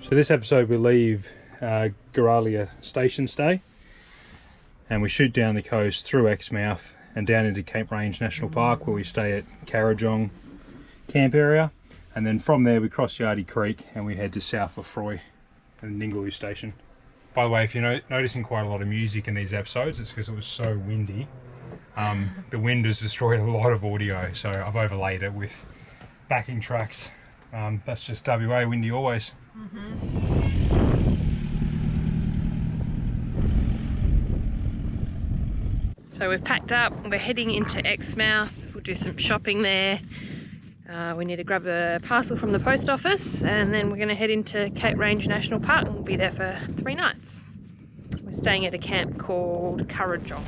So this episode we leave Ningaloo Station stay and we shoot down the coast through Exmouth and down into Cape Range National Park, where we stay at Karajong camp area, and then from there we cross Yardy Creek and we head to South Lefroy and Ningaloo Station. By the way, if you're noticing quite a lot of music in these episodes, it's because it was so windy. The wind has destroyed a lot of audio, so I've overlaid it with backing tracks. That's just WA, windy always. So we've packed up, we're heading into Exmouth. We'll do some shopping there. We need to grab a parcel from the post office, and then we're going to head into Cape Range National Park and we'll be there for 3 nights. We're staying at a camp called Karajong.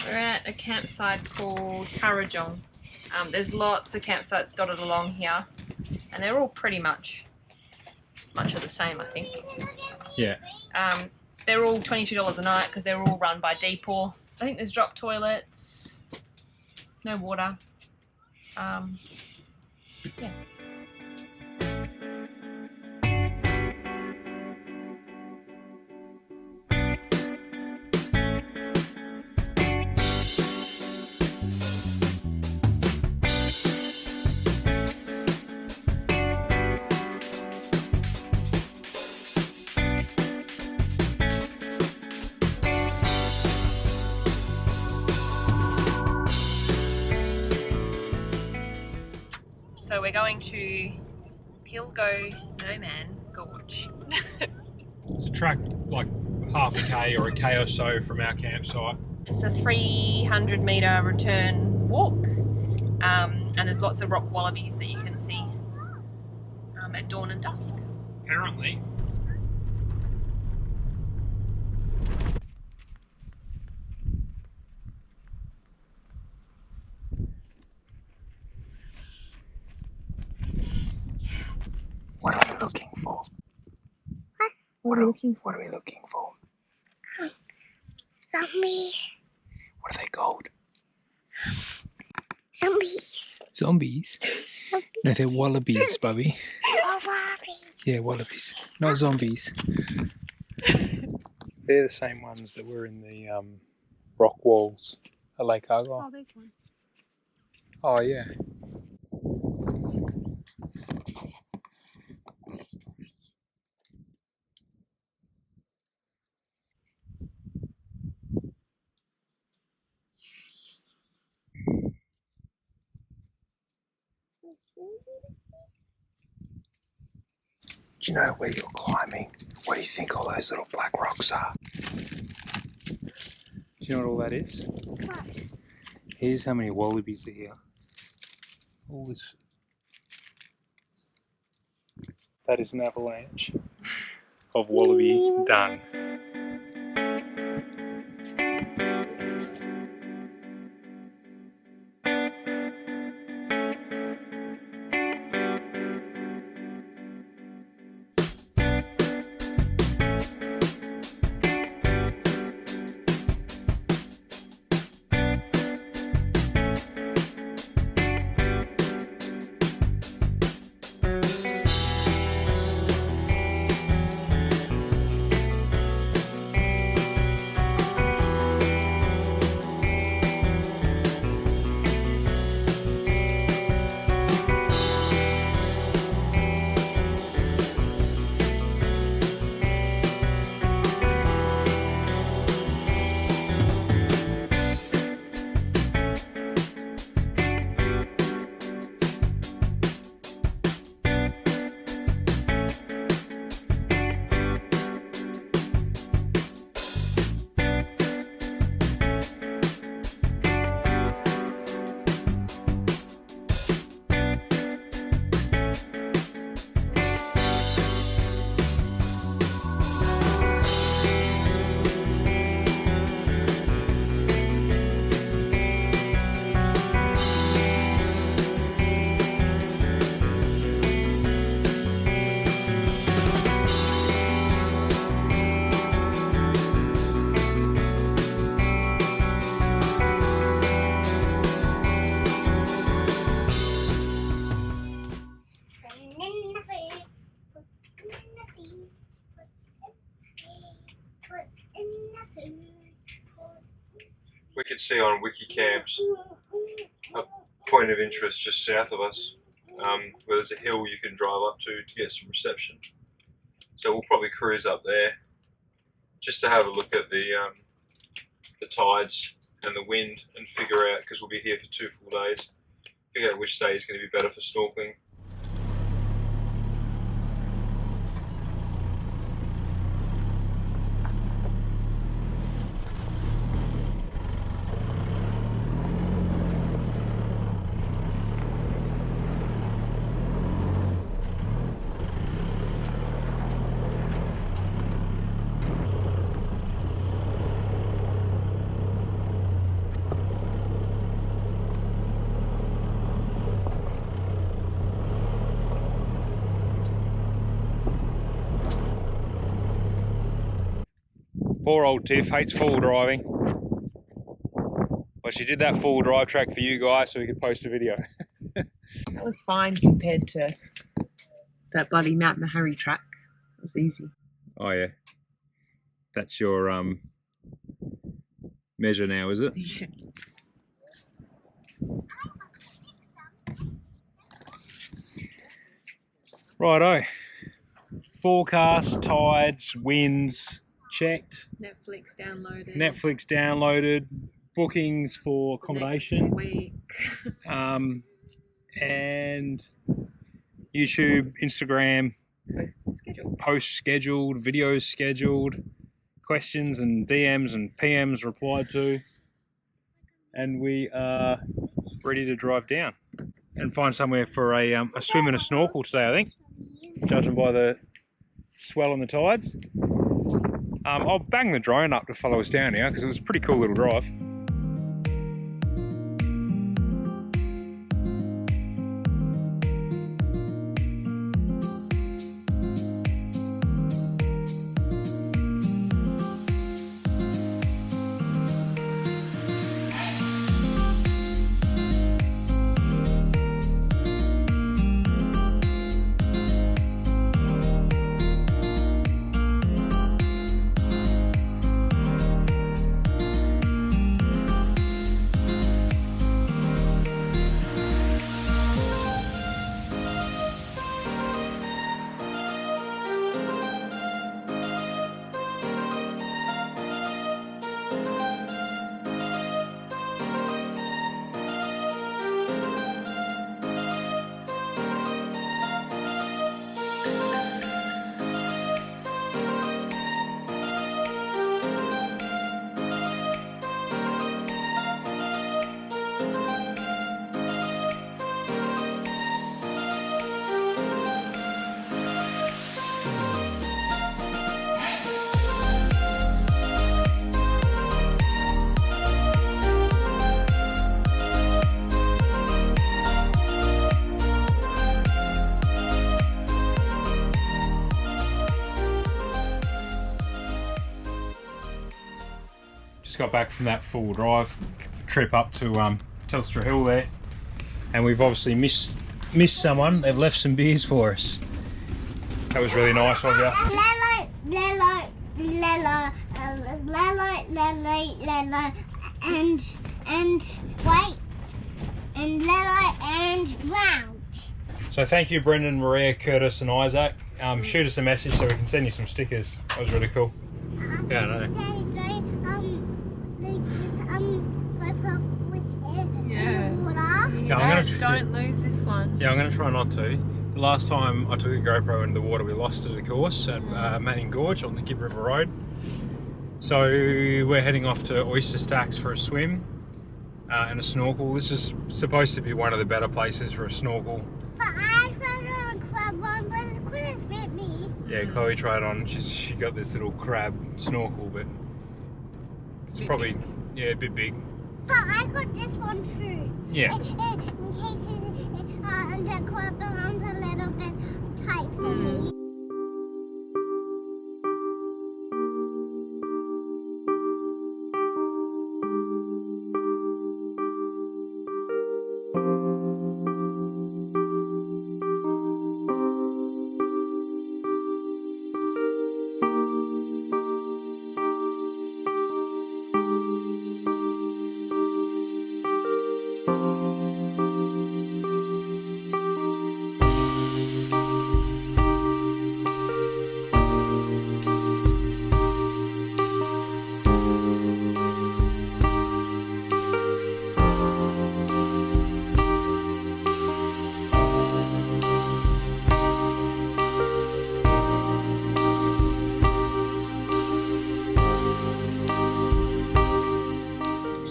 We're at a campsite called Karajong. There's lots of campsites dotted along here, and they're all pretty much of the same, I think. Yeah. They're all $22 a night because they're all run by Depot. I think there's drop toilets, no water. Yeah. So we're going to Pilgo No Man Gorge. It's a track like half a K or a K or so from our campsite. It's a 300-metre return walk, and there's lots of rock wallabies that you can see at dawn and dusk. Apparently. What are we looking for? What are we looking for? Zombies. What are they called? Zombies. Zombies? No, they're wallabies, Bubby. Oh, Bobby. Yeah, wallabies, not zombies. They're the same ones that were in the rock walls at Lake Argyle. Oh, there's one. Oh, yeah. Do you know where you're climbing? What do you think all those little black rocks are? Do you know what all that is? What? Here's how many wallabies are here. All this. That is an avalanche of wallaby dung. We could see on Wikicamps a point of interest just south of us, where there's a hill you can drive up to get some reception. So we'll probably cruise up there just to have a look at the tides and the wind and figure out, because we'll be here for 2 full days, figure out which day is going to be better for snorkeling. Poor old Tiff hates full driving. Well, she did that full drive track for you guys so we could post a video. That was fine compared to that bloody Mountain Harry track. It was easy. Oh yeah. That's your measure now, is it? Yeah. Righto. Forecast, tides, winds checked. Netflix downloaded. Netflix downloaded. Bookings for accommodation. Next week. And YouTube, Instagram, posts scheduled, videos scheduled, questions and DMs and PMs replied to, and we are ready to drive down and find somewhere for a swim and a snorkel today, I think, judging by the swell and the tides. I'll bang the drone up to follow us down now because it was a pretty cool little drive. Just got back from that full drive trip up to Telstra Hill there, and we've obviously missed someone. They've left some beers for us. That was really nice of you. And round. So thank you, Brendan, Maria, Curtis, and Isaac. Shoot us a message so we can send you some stickers. That was really cool. Yeah, I know. Don't lose this one. Yeah, I'm going to try not to. The last time I took a GoPro into the water, we lost it, of course, at Manning Gorge on the Gibb River Road. So we're heading off to Oyster Stacks for a swim and a snorkel. This is supposed to be one of the better places for a snorkel. But I tried on a crab one, but it couldn't fit me. Yeah, Chloe tried on. She got this little crab snorkel, but it's probably a bit big. But I got this one too. Yeah. In case the crab belongs a little bit tight for me.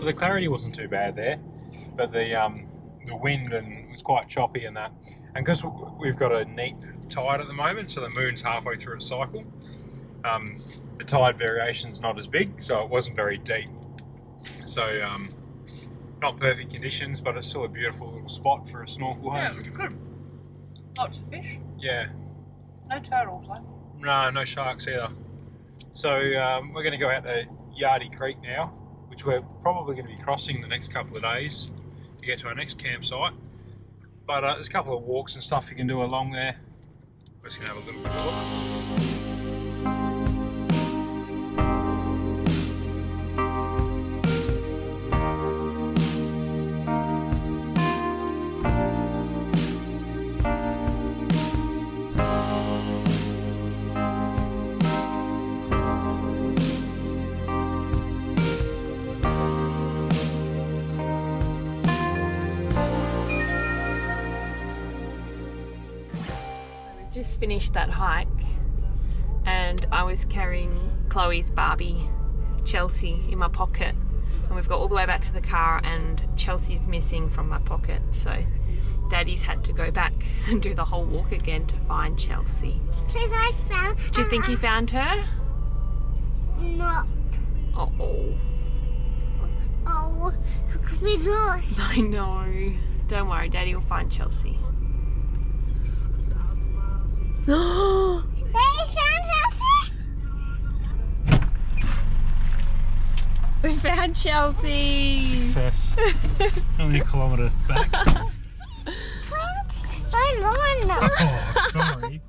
So the clarity wasn't too bad there, but the wind and was quite choppy and that. And because we've got a neat tide at the moment, so the moon's halfway through its cycle, the tide variation's not as big, so it wasn't very deep. So not perfect conditions, but it's still a beautiful little spot for a snorkel. Yeah, it was good. Lots of fish. Yeah. No turtles though. No sharks either. So we're going to go out to Yardy Creek now, which we're probably going to be crossing the next couple of days to get to our next campsite. But there's a couple of walks and stuff you can do along there. We're just going to have a little bit of a look. Just finished that hike and I was carrying Chloe's Barbie Chelsea in my pocket, and we've got all the way back to the car and Chelsea's missing from my pocket, so Daddy's had to go back and do the whole walk again to find Chelsea. Because I found... Do you think you found her? No. Uh-oh. Oh, we lost. I know. Don't worry, Daddy will find Chelsea. They found Chelsea? We found Chelsea! Success. Only a kilometre back. Why did it take so long now? Oh, sorry.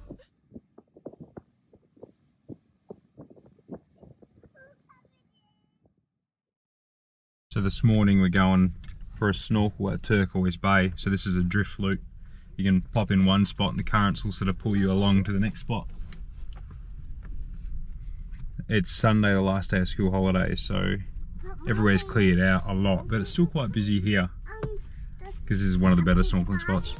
So this morning we're going for a snorkel at Turquoise Bay. So this is a drift loop. You can pop in one spot and the currents will sort of pull you along to the next spot. It's Sunday, the last day of school holidays, so everywhere's cleared out a lot, but it's still quite busy here because this is one of the better snorkeling spots.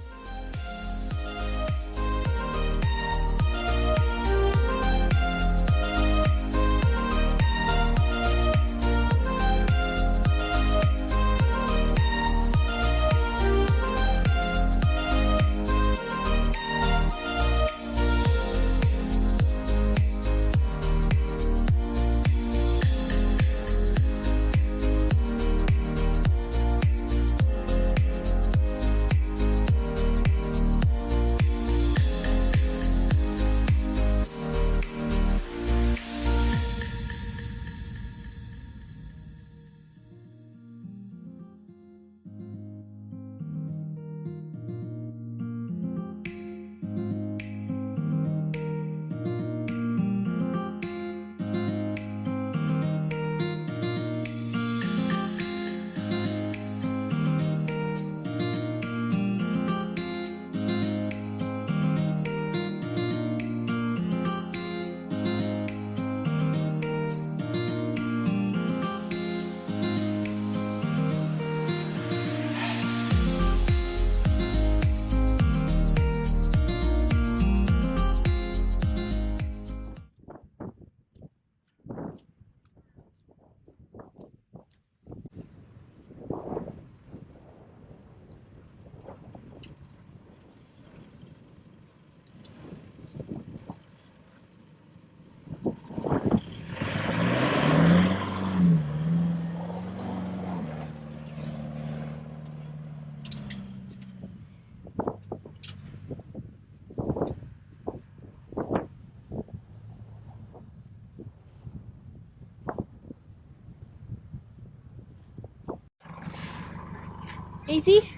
Easy?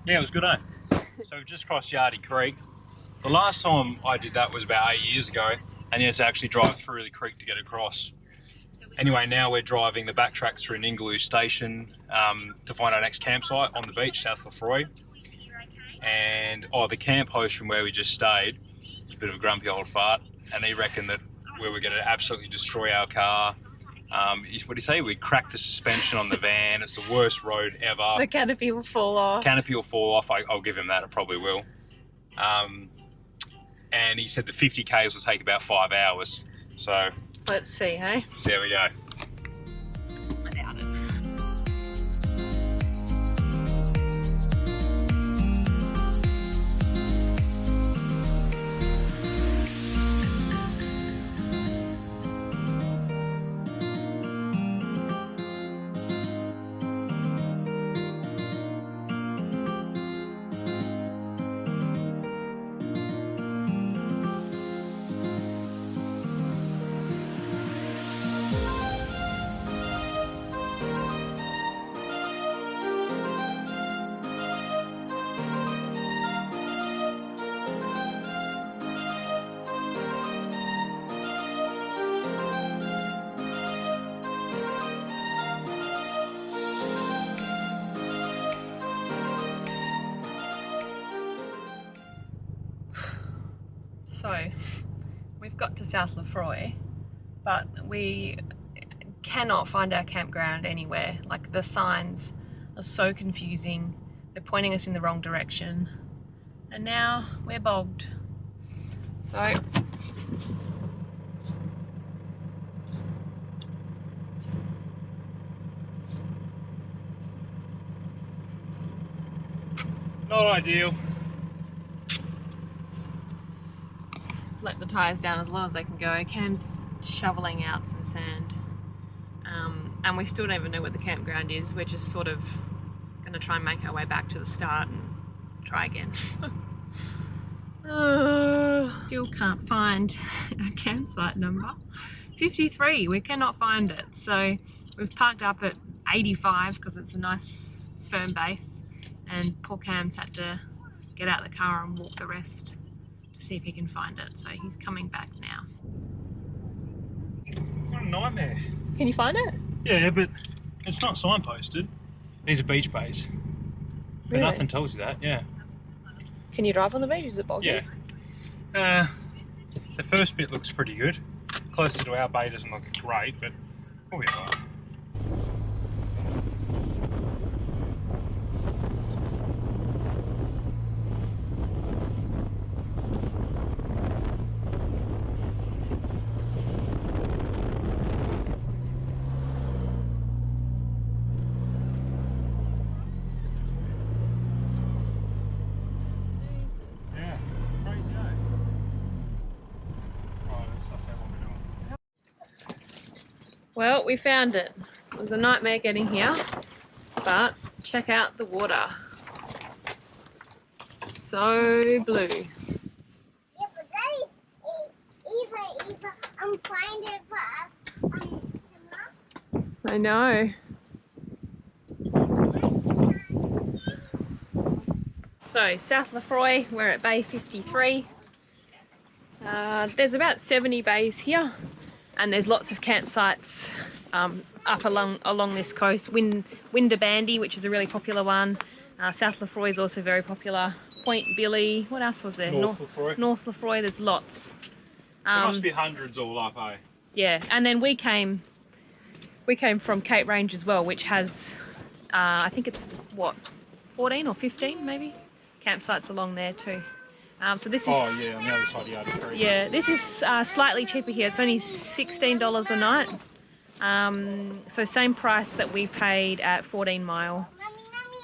Yeah, it was good, eh? So we've just crossed Yardy Creek. The last time I did that was about 8 years ago, and you had to actually drive through the creek to get across. Anyway, now we're driving the backtracks through Ningaloo Station to find our next campsite on the beach, South Lefroy. And the camp host from where we just stayed was a bit of a grumpy old fart, and he reckoned that we were going to absolutely destroy our car. What do you say? We cracked the suspension on the van. It's the worst road ever. The canopy will fall off. Canopy will fall off. I'll give him that. It probably will. And he said the 50 Ks will take about 5 hours. So let's see, hey? there we go. I doubt it. So we've got to South Lefroy, but we cannot find our campground anywhere. Like, the signs are so confusing, they're pointing us in the wrong direction, and now we're bogged. So not ideal. let the tyres down as low as they can go. Cam's shoveling out some sand, and we still don't even know where the campground is. We're just sort of going to try and make our way back to the start and try again. Still can't find our campsite number. 53, we cannot find it. So we've parked up at 85 because it's a nice firm base, and poor Cam's had to get out of the car and walk the rest to see if he can find it. So he's coming back now. What a nightmare. Can you find it? Yeah, but it's not signposted. These are beach bays. But Really? nothing tells you that, yeah. Can you drive on the beach? Is it boggy? Yeah. The first bit looks pretty good. Closer to our bay doesn't look great, but we'll be alright. Well, we found it. It was a nightmare getting here, but check out the water. So blue. Yeah, but that is either find it for us I know. So, South Lefroy, we're at Bay 53. There's about 70 bays here, and there's lots of campsites up along this coast. Windabandy, which is a really popular one. South Lefroy is also very popular. Point Billy, what else was there? North Lefroy. North Lefroy, there's lots. There must be hundreds all up, eh? Yeah, and then we came from Cape Range as well, which has, I think it's, what, 14 or 15 maybe? Campsites along there too. So this is... Oh yeah, on the other side of Yardy Creek. Yeah, this is slightly cheaper here. It's only $16 a night. So same price that we paid at 14 Mile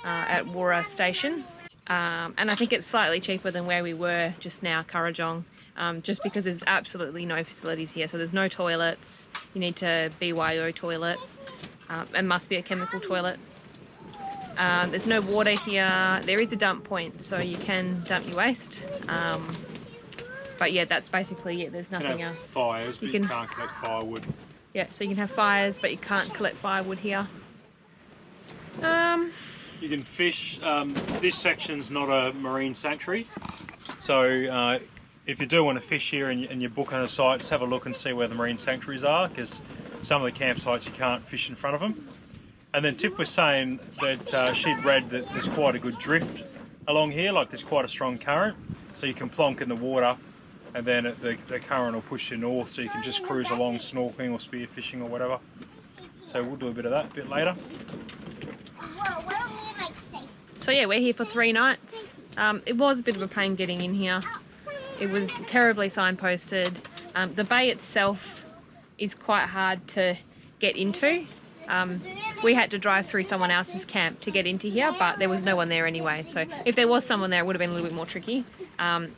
at Quobba Station. And I think it's slightly cheaper than where we were just now, Karajong. Just because there's absolutely no facilities here. So there's no toilets. You need to BYO toilet. It must be a chemical toilet. There's no water here. There is a dump point, so you can dump your waste. But yeah, that's basically it. There's nothing else. Fires, but you can't collect firewood. Yeah, so you can have fires, but you can't collect firewood here. You can fish. This section's not a marine sanctuary, so if you do want to fish here and you book on a site, just have a look and see where the marine sanctuaries are, because some of the campsites you can't fish in front of them. And then Tiff was saying that she'd read that there's quite a good drift along here, like there's quite a strong current, so you can plonk in the water and then the current will push you north, so you can just cruise along snorkeling or spearfishing or whatever. So we'll do a bit of that a bit later. So yeah, we're here for 3 nights. It was a bit of a pain getting in here. It was terribly signposted. The bay itself is quite hard to get into. We had to drive through someone else's camp to get into here, but there was no one there anyway. So if there was someone there, it would have been a little bit more tricky.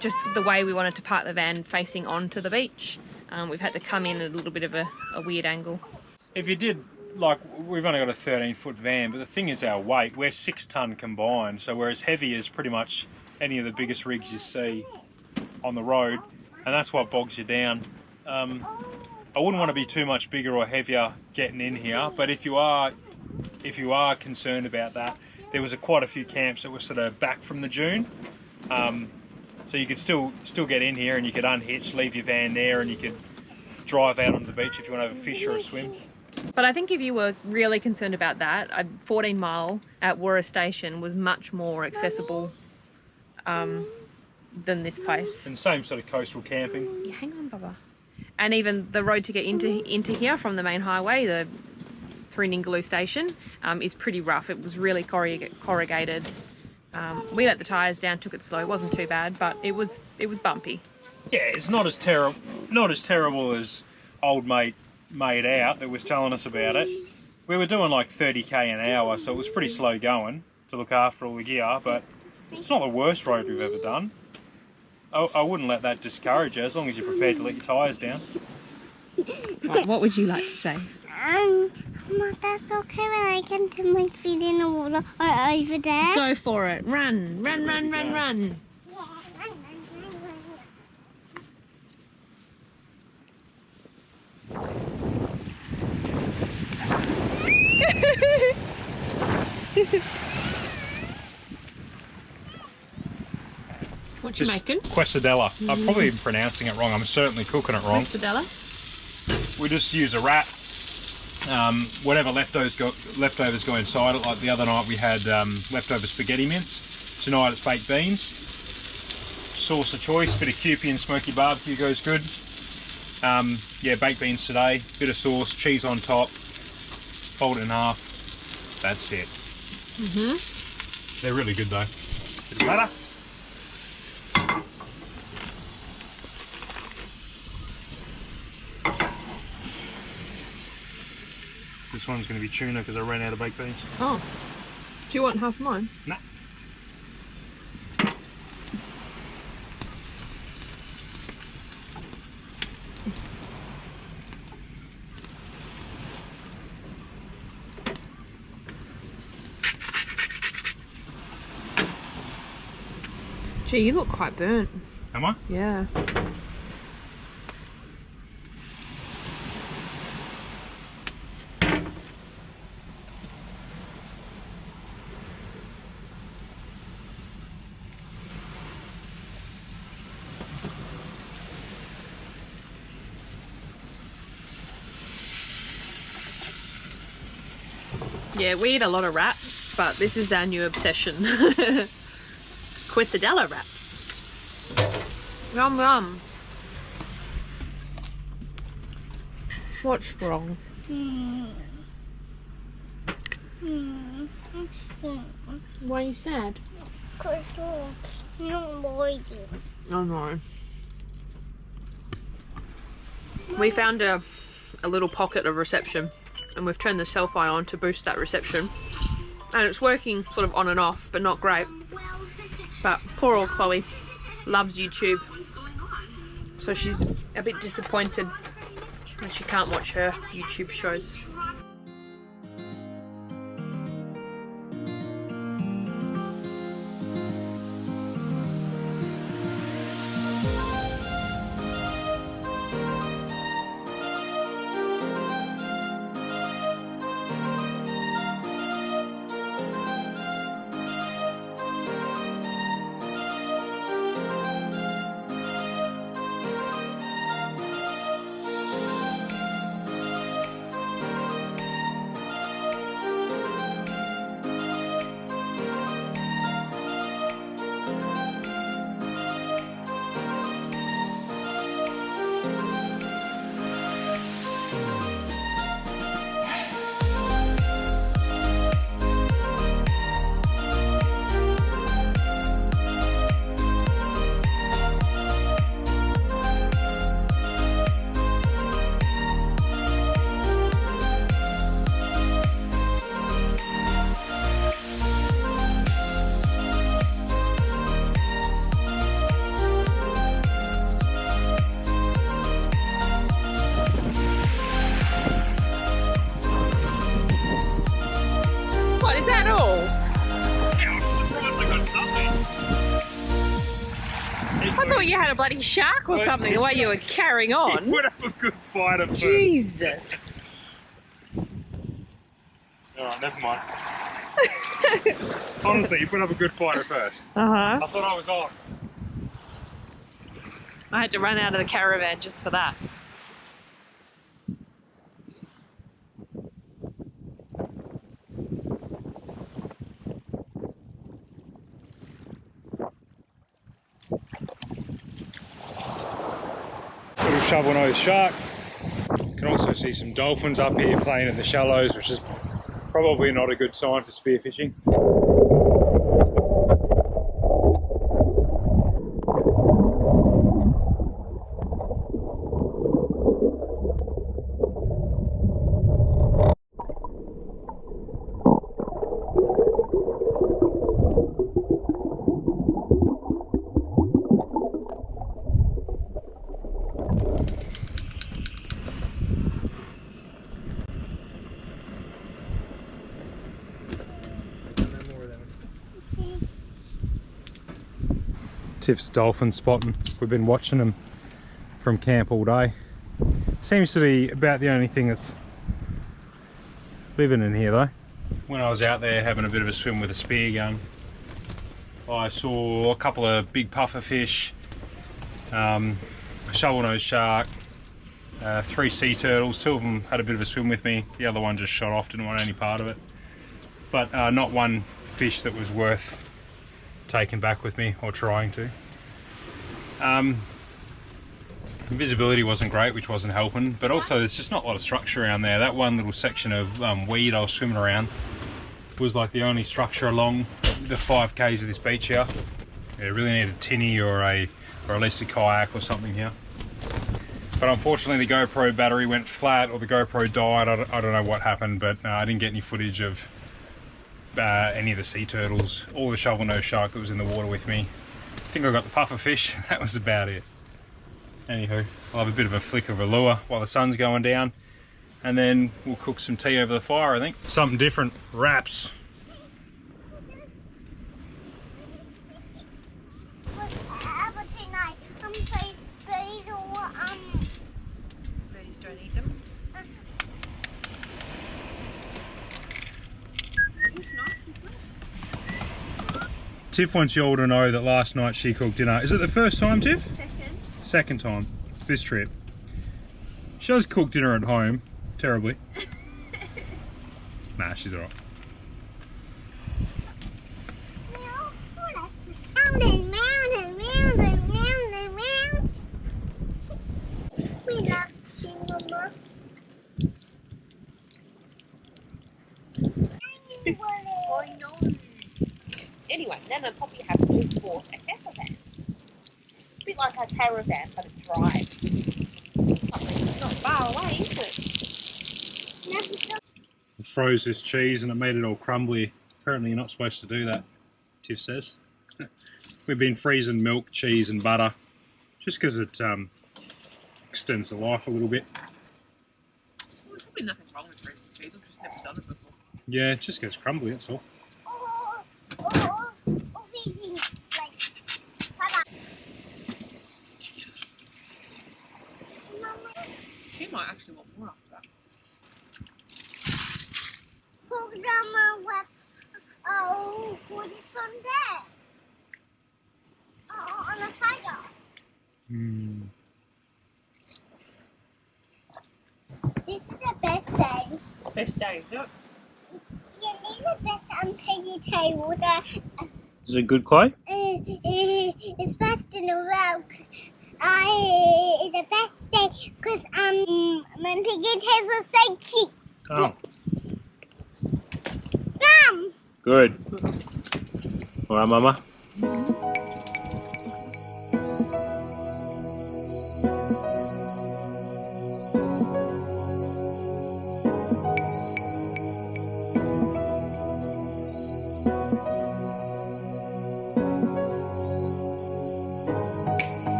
Just the way we wanted to park the van facing onto the beach, we've had to come in at a little bit of a weird angle. If you did, like, we've only got a 13-foot van, but the thing is our weight, we're 6 ton combined, so we're as heavy as pretty much any of the biggest rigs you see on the road, and that's what bogs you down. I wouldn't want to be too much bigger or heavier getting in here, but if you are concerned about that, there was quite a few camps that were sort of back from the dune, so you could still get in here, and you could unhitch, leave your van there, and you could drive out on the beach if you want to have a fish or a swim. But I think if you were really concerned about that, 14 Mile at Quobba Station was much more accessible than this place. And same sort of coastal camping. Yeah, hang on, Bubba. And even the road to get into here from the main highway, through Ningaloo Station, is pretty rough. It was really corrugated. We let the tyres down, took it slow. It wasn't too bad, but it was bumpy. Yeah, it's not as terrible as old mate made out that was telling us about it. We were doing like 30k an hour, so it was pretty slow going to look after all the gear, but it's not the worst road we've ever done. I wouldn't let that discourage you, as long as you're prepared to let your tyres down. Right, what would you like to say? That's okay when I can put my feet in the water or over there. Go for it. Run, run, run, run, run. What you making? Quesadilla. I'm probably pronouncing it wrong. I'm certainly cooking it wrong. Quesadilla? We just use a wrap. Whatever leftovers go inside it. Like the other night we had leftover spaghetti mince. Tonight it's baked beans. Sauce of choice, bit of Kewpie and smoky barbecue goes good. Yeah, baked beans today, bit of sauce, cheese on top, fold it in half. That's it. They're really good though. Bit of butter. This one's going to be tuna because I ran out of baked beans. Oh. Do you want half of mine? Nah. Gee, you look quite burnt. Am I? Yeah. Yeah, we eat a lot of wraps, but this is our new obsession. Quesadilla wraps. Yum yum. What's wrong? Why are you sad? Because no lady. Oh no. We found a little pocket of reception, and we've turned the selfie on to boost that reception, and it's working sort of on and off, but not great. But poor old Chloe loves YouTube, so she's a bit disappointed when she can't watch her YouTube shows. You had a bloody shark or something, the way you were carrying on. Put up a good fight at first. Jesus. Alright, never mind. Honestly, you put up a good fight at first. I thought I was on. I had to run out of the caravan just for that. shovel-nosed shark. You can also see some dolphins up here playing in the shallows, which is probably not a good sign for spearfishing. Tiff's dolphin spotting. We've been watching them from camp all day. Seems to be about the only thing that's living in here though. When I was out there having a bit of a swim with a spear gun, I saw a couple of big puffer fish, a shovel-nosed shark, 3 sea turtles. 2 of them had a bit of a swim with me. The other one just shot off, didn't want any part of it. But not one fish that was worth taking back with me or trying to. Visibility wasn't great, which wasn't helping, but also there's just not a lot of structure around there. That one little section of weed I was swimming around was like the only structure along the 5 k's of this beach here. Yeah, really need a tinny or at least a kayak or something here. But unfortunately the GoPro battery went flat, or the GoPro died. I don't know what happened, but I didn't get any footage of any of the sea turtles or the shovel-nosed shark that was in the water with me. I think I got the puffer fish. That was about it. Anywho, I'll have a bit of a flick of a lure while the sun's going down, and then we'll cook some tea over the fire, I think. Something different. Wraps. Birdies don't eat them. Is this nice, this one? Tiff wants you all to know that last night she cooked dinner. Is it the first time, Tiff? Second time this trip. She does cook dinner at home terribly. Nah, she's alright. I know. Anyway, then I'll probably have to look for a camper van. A bit like a caravan, but it drives. It's not far away, is it? I froze this cheese and it made it all crumbly. Apparently you're not supposed to do that, Tiff says. We've been freezing milk, cheese and butter just because it extends the life a little bit. Well, there's probably nothing wrong with freezing cheese, I've just never done it before. Yeah, it just gets crumbly, that's all. She might actually want more after that. What is from there? On the fire. This is the best day. Best day, is it? You need the best piggy table there. Is it good, Chloe? It's best in the world. It's the best day because my piggy table is so cute. Oh. Yum! Good. Alright, Mama.